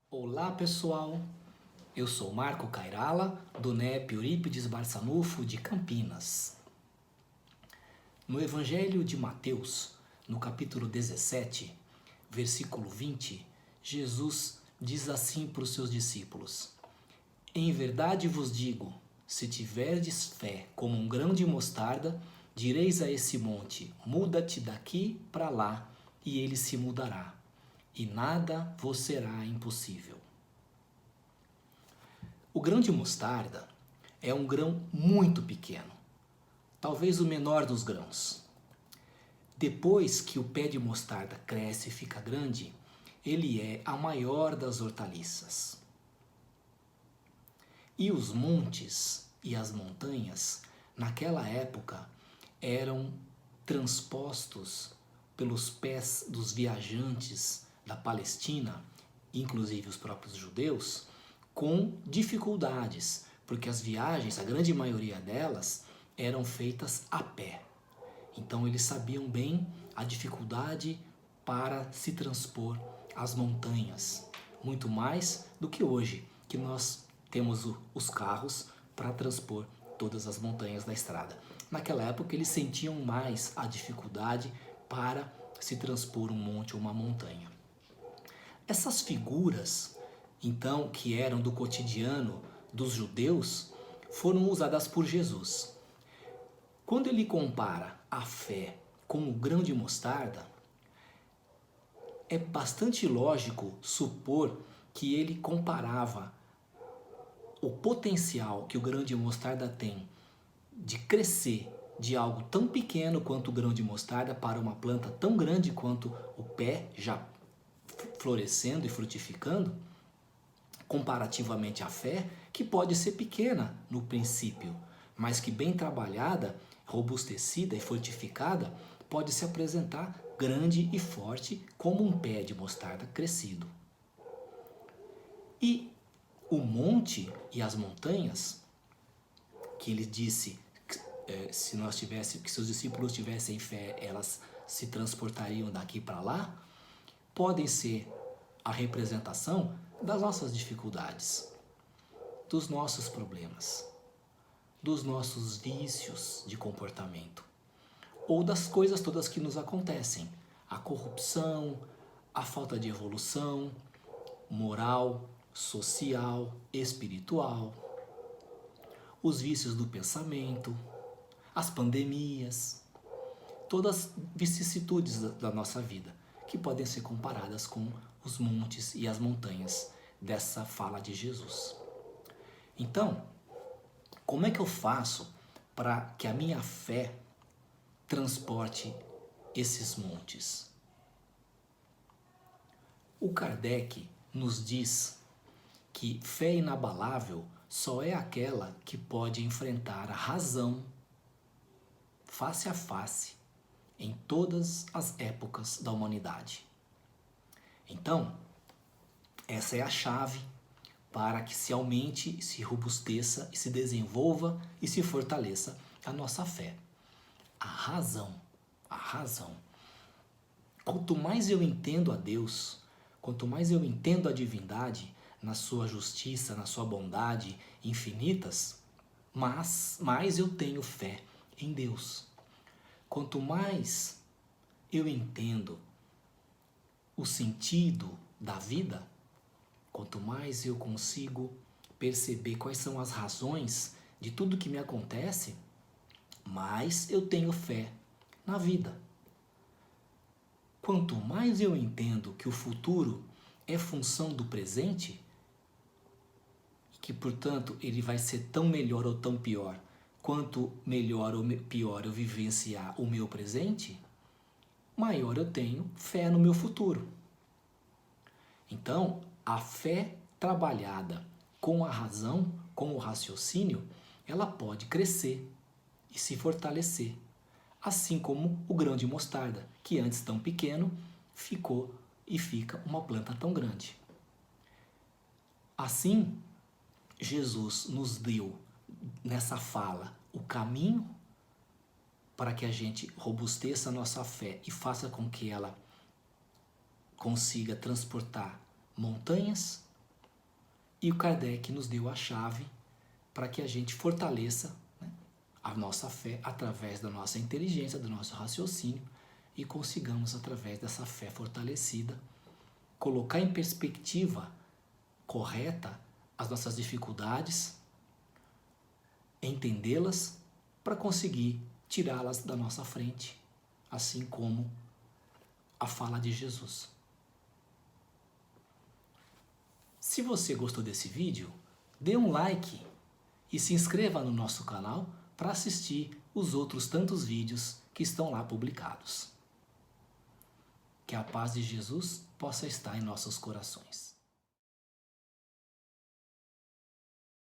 Olá pessoal, eu sou Marco Cairala, do NEP Eurípides Barçanufo de Campinas. No Evangelho de Mateus, no capítulo 17, versículo 20, Jesus diz assim para os seus discípulos: Em verdade vos digo, se tiverdes fé como um grão de mostarda, direis a esse monte, muda-te daqui para lá, e ele se mudará, e nada vos será impossível. O grão de mostarda é um grão muito pequeno, talvez o menor dos grãos. Depois que o pé de mostarda cresce e fica grande, ele é a maior das hortaliças. E os montes e as montanhas, naquela época, eram transpostos pelos pés dos viajantes da Palestina, inclusive os próprios judeus, com dificuldades, porque as viagens, a grande maioria delas, eram feitas a pé. Então eles sabiam bem a dificuldade para se transpor as montanhas, muito mais do que hoje, que nós temos os carros para transpor todas as montanhas da estrada. Naquela época eles sentiam mais a dificuldade para se transpor um monte ou uma montanha. Essas figuras, então, que eram do cotidiano dos judeus, foram usadas por Jesus. Quando ele compara a fé com o grão de mostarda, é bastante lógico supor que ele comparava o potencial que o grão de mostarda tem de crescer de algo tão pequeno quanto o grão de mostarda para uma planta tão grande quanto o pé, já florescendo e frutificando, comparativamente à fé, que pode ser pequena no princípio, mas que bem trabalhada, robustecida e fortificada, pode se apresentar grande e forte como um pé de mostarda crescido. E o monte e as montanhas, que ele disse que se os discípulos tivessem fé, elas se transportariam daqui para lá, podem ser a representação das nossas dificuldades, dos nossos problemas, dos nossos vícios de comportamento, ou das coisas todas que nos acontecem, a corrupção, a falta de evolução moral, social, espiritual, os vícios do pensamento, as pandemias, todas as vicissitudes da nossa vida, que podem ser comparadas com os montes e as montanhas dessa fala de Jesus. Então, como é que eu faço para que a minha fé transporte esses montes? O Kardec nos diz que fé inabalável só é aquela que pode enfrentar a razão face a face em todas as épocas da humanidade. Então, essa é a chave para que se aumente, se robusteça e se desenvolva e se fortaleça a nossa fé. A razão. A razão. Quanto mais eu entendo a Deus, quanto mais eu entendo a divindade na sua justiça, na sua bondade infinitas, mais eu tenho fé em Deus. Quanto mais eu entendo o sentido da vida, quanto mais eu consigo perceber quais são as razões de tudo que me acontece, mais eu tenho fé na vida. Quanto mais eu entendo que o futuro é função do presente, e que, portanto, ele vai ser tão melhor ou tão pior, quanto melhor ou pior eu vivenciar o meu presente, maior eu tenho fé no meu futuro. Então, a fé trabalhada com a razão, com o raciocínio, ela pode crescer e se fortalecer. Assim como o grão de mostarda, que antes tão pequeno, ficou e fica uma planta tão grande. Assim, Jesus nos deu nessa fala o caminho para que a gente robusteça a nossa fé e faça com que ela consiga transportar montanhas E o Kardec nos deu a chave para que a gente fortaleça, né, a nossa fé através da nossa inteligência, do nosso raciocínio, e consigamos, através dessa fé fortalecida, colocar em perspectiva correta as nossas dificuldades, entendê-las para conseguir tirá-las da nossa frente, assim como a fala de Jesus. Se você gostou desse vídeo, dê um like e se inscreva no nosso canal para assistir os outros tantos vídeos que estão lá publicados. Que a paz de Jesus possa estar em nossos corações.